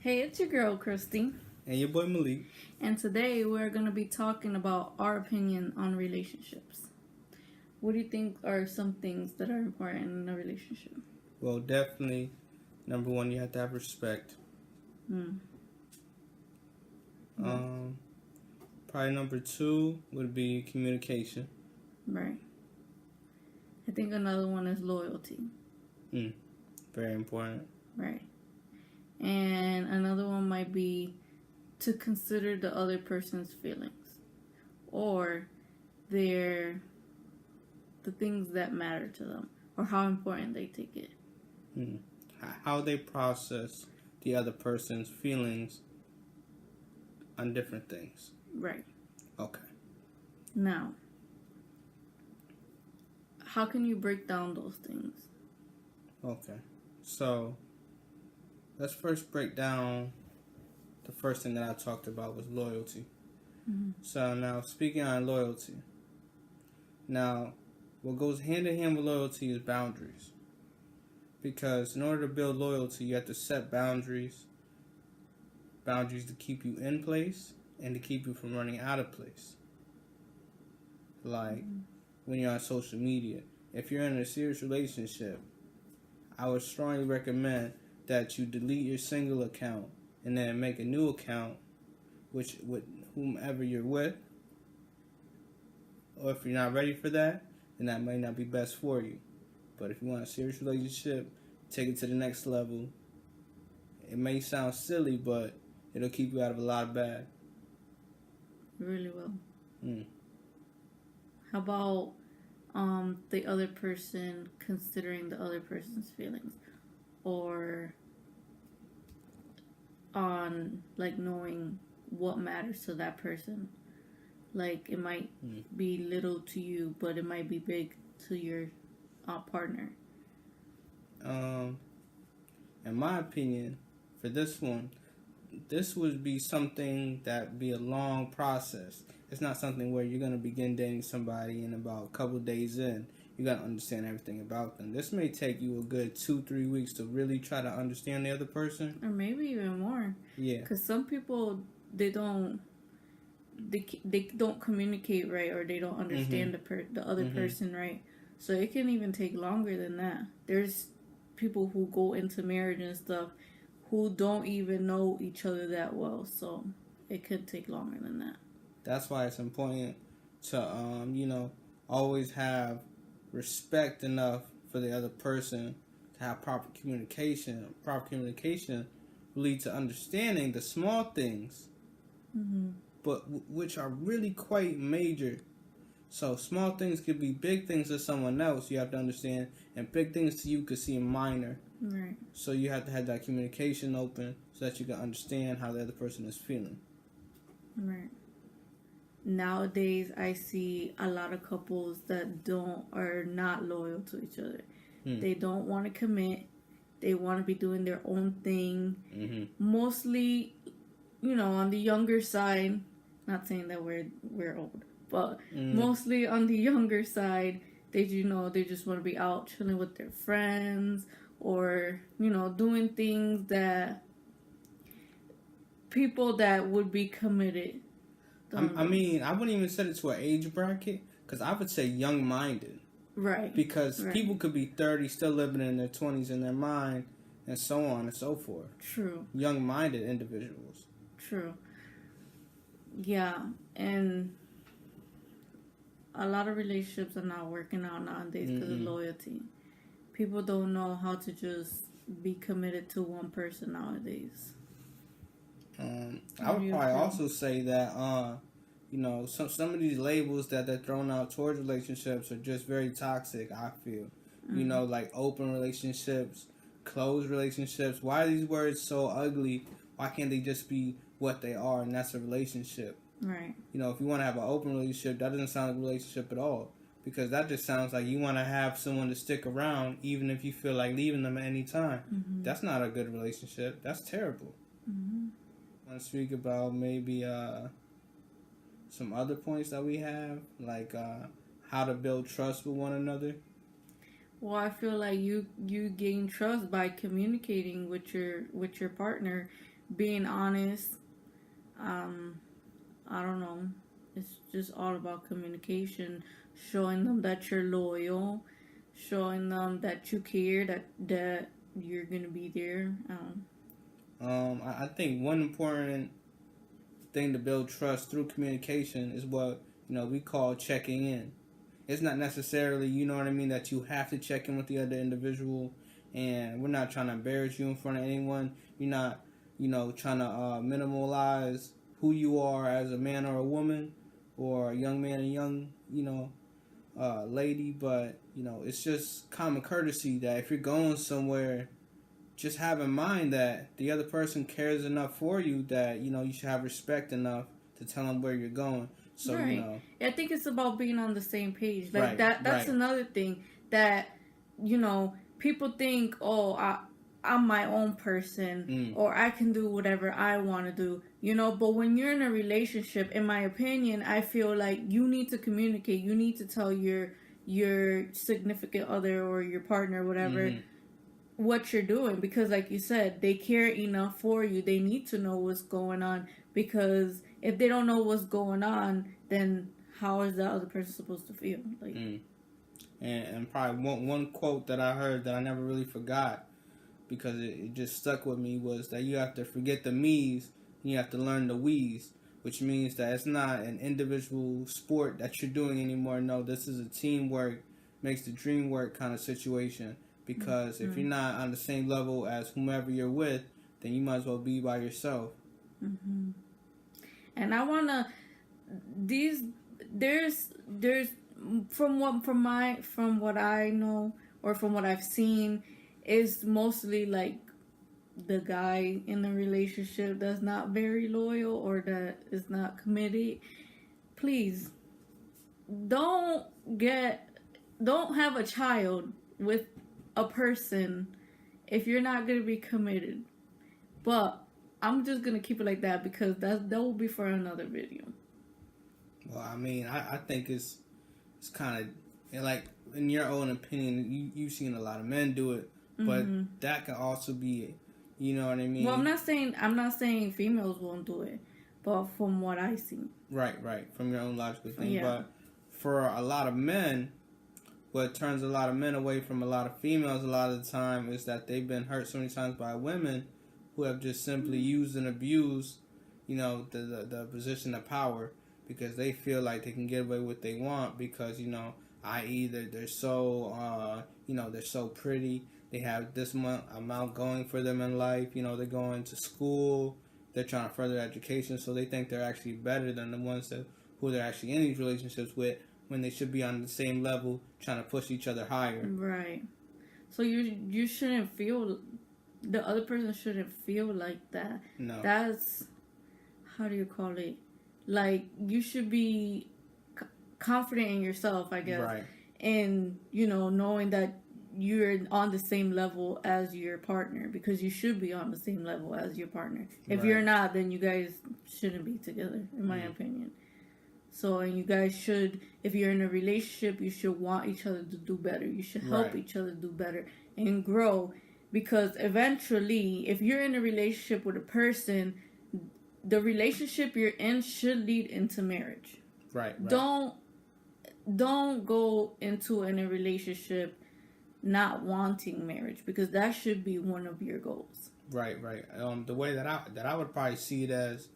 Hey, it's your girl, Christy. And your boy Malik. And today we're going to be talking about our opinion on relationships. What do you think are some things that are important in a relationship? Well, definitely, number one, you have to have respect. Probably number two would be communication. Right. I think another one is loyalty. Very important. Right. And another one might be to consider the other person's feelings or the things that matter to them or how important they take it. How they process the other person's feelings on different things. Right. Okay. Now, how can you break down those things? Okay. So, let's first break down the first thing that I talked about was loyalty. So now, speaking on loyalty. Now, what goes hand in hand with loyalty is boundaries. Because in order to build loyalty, you have to set boundaries. Boundaries to keep you in place and to keep you from running out of place. Like when you're on social media. If you're in a serious relationship, I would strongly recommend that you delete your single account and then make a new account with whomever you're with. Or if you're not ready for that, then that might not be best for you. But if you want a serious relationship, take it to the next level. It may sound silly, but it'll keep you out of a lot of bad. It really will. How about the other person considering the other person's feelings, or on like knowing what matters to that person? Like it might be little to you, but it might be big to your partner. In my opinion, for this one, this would be something that be a long process. It's not something where you're going to begin dating somebody and about a couple days in, you got to understand everything about them. This may take you a good 2-3 weeks to really try to understand the other person. Or maybe even more. Yeah. Because some people, they don't communicate right, or they don't understand the other person right. So it can even take longer than that. There's people who go into marriage and stuff who don't even know each other that well. So it could take longer than that. That's why it's important to, always have respect enough for the other person to have proper communication. Proper communication will lead to understanding the small things, but which are really quite major. So small things could be big things to someone else, you have to understand, and big things to you could seem minor. Right. So you have to have that communication open so that you can understand how the other person is feeling. Right. Nowadays, I see a lot of couples that are not loyal to each other. They don't want to commit. They want to be doing their own thing. Mostly, on the younger side. Not saying that we're old, but mostly on the younger side. They just want to be out chilling with their friends, or doing things that people that would be committed. I mean, I wouldn't even set it to an age bracket, because I would say young-minded. Right. Because people could be 30, still living in their 20s in their mind, and so on and so forth. True. Young-minded individuals. True. Yeah, and a lot of relationships are not working out nowadays because of loyalty. People don't know how to just be committed to one person nowadays. I would probably also say that, some of these labels that they're thrown out towards relationships are just very toxic, I feel. Like open relationships, closed relationships. Why are these words so ugly? Why can't they just be what they are, and that's a relationship? Right. If you want to have an open relationship, that doesn't sound like a relationship at all. Because that just sounds like you want to have someone to stick around even if you feel like leaving them at any time. That's not a good relationship. That's terrible. I want to speak about maybe some other points that we have, like how to build trust with one another. Well, I feel like you gain trust by communicating with your partner, being honest. I don't know. It's just all about communication, showing them that you're loyal, showing them that you care, that you're gonna be there. I think one important thing to build trust through communication is what we call checking in. It's not necessarily, what I mean, that you have to check in with the other individual, and we're not trying to embarrass you in front of anyone. You're not, trying to minimalize who you are as a man or a woman, or a young man and young, lady. But it's just common courtesy that if you're going somewhere, just have in mind that the other person cares enough for you that you should have respect enough to tell them where you're going. So right. I think it's about being on the same page. Like right, that's right. another thing that people think, oh, I'm my own person, or I can do whatever I want to do. But when you're in a relationship, in my opinion, I feel like you need to communicate. You need to tell your significant other or your partner, whatever, what you're doing, because like you said, they care enough for you. They need to know what's going on, because if they don't know what's going on, then how is the other person supposed to feel? Like, and probably one quote that I heard that I never really forgot, because it just stuck with me, was that you have to forget the me's and you have to learn the we's, which means that it's not an individual sport that you're doing anymore. No, this is a teamwork makes the dream work kind of situation. Because if you're not on the same level as whomever you're with, then you might as well be by yourself. And I wanna there's from what I know, or from what I've seen, is mostly like the guy in the relationship that's not very loyal or that is not committed. Please don't have a child with a person if you're not going to be committed. But I'm just going to keep it like that, because that will be for another video. Well, I mean, I think it's kind of like, in your own opinion, you've seen a lot of men do it, but that can also be, you know what I mean? Well, I'm not saying females won't do it, but from what I see. Right, from your own logical thing. Yeah. But for a lot of men, what turns a lot of men away from a lot of females a lot of the time is that they've been hurt so many times by women who have just simply used and abused, the position of power, because they feel like they can get away with what they want, because, i.e. they're so, they're so pretty. They have this amount going for them in life. They're going to school. They're trying to further education, so they think they're actually better than the ones who they're actually in these relationships with, when they should be on the same level, trying to push each other higher. Right. So you shouldn't feel, the other person shouldn't feel like that. No. That's, how do you call it? Like, you should be confident in yourself, I guess. Right. And, knowing that you're on the same level as your partner, because you should be on the same level as your partner. If you're not, then you guys shouldn't be together, in my opinion. So, and you guys should, if you're in a relationship, you should want each other to do better. You should help each other do better and grow. Because eventually, if you're in a relationship with a person, the relationship you're in should lead into marriage. Right. Don't go into a relationship not wanting marriage, because that should be one of your goals. Right. The way that I would probably see it as,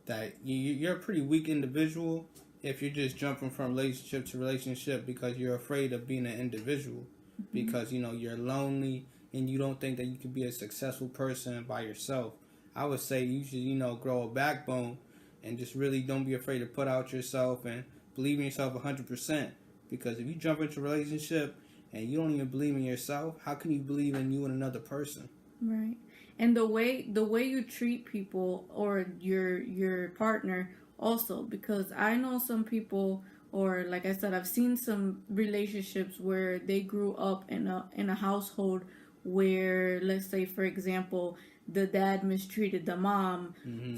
that you're a pretty weak individual if you're just jumping from relationship to relationship because you're afraid of being an individual, because you're lonely and you don't think that you can be a successful person by yourself. I would say you should grow a backbone and just really don't be afraid to put out yourself and believe in yourself 100%, because if you jump into a relationship and you don't even believe in yourself, how can you believe in you and another person? Right. And the way you treat people or your partner also, because I know some people, or like I said, I've seen some relationships where they grew up in a household where, let's say, for example, the dad mistreated the mom.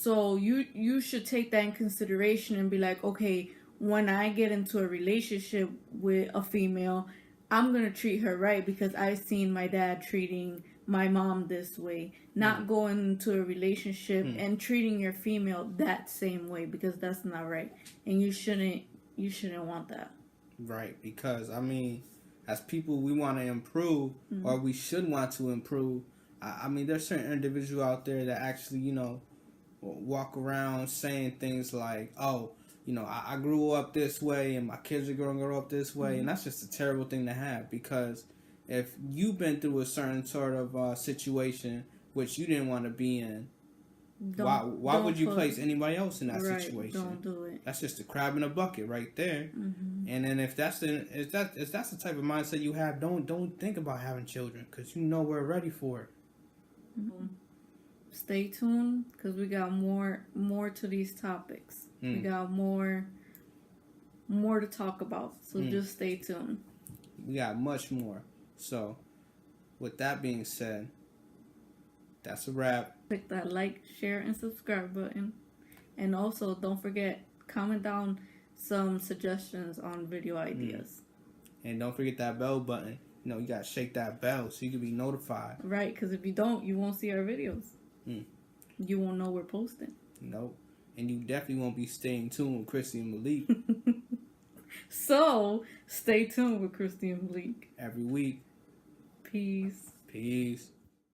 So you should take that in consideration and be like, okay, when I get into a relationship with a female, I'm gonna treat her right, because I've seen my dad treating my mom this way, not going into a relationship and treating your female that same way, because that's not right, and you shouldn't want that. Right, because I mean, as people, we want to improve, or we should want to improve. I mean, there's certain individuals out there that actually, you know, walk around saying things like, "Oh, you know, I grew up this way, and my kids are going to grow up this way," and that's just a terrible thing to have, because if you've been through a certain sort of situation which you didn't want to be in, why would you place anybody else in that situation? Don't do it. That's just a crab in a bucket right there. And then if that's the type of mindset you have, don't think about having children, because you know we're ready for it. Stay tuned, because we got more to these topics. We got more to talk about. So just stay tuned. We got much more. So, with that being said, that's a wrap. Click that like, share, and subscribe button. And also, don't forget, comment down some suggestions on video ideas. And don't forget that bell button. You know, you got to shake that bell so you can be notified. Right, because if you don't, you won't see our videos. You won't know we're posting. Nope. And you definitely won't be staying tuned with Christy and Malik. So, stay tuned with Christy and Malik. Every week. Peace. Peace.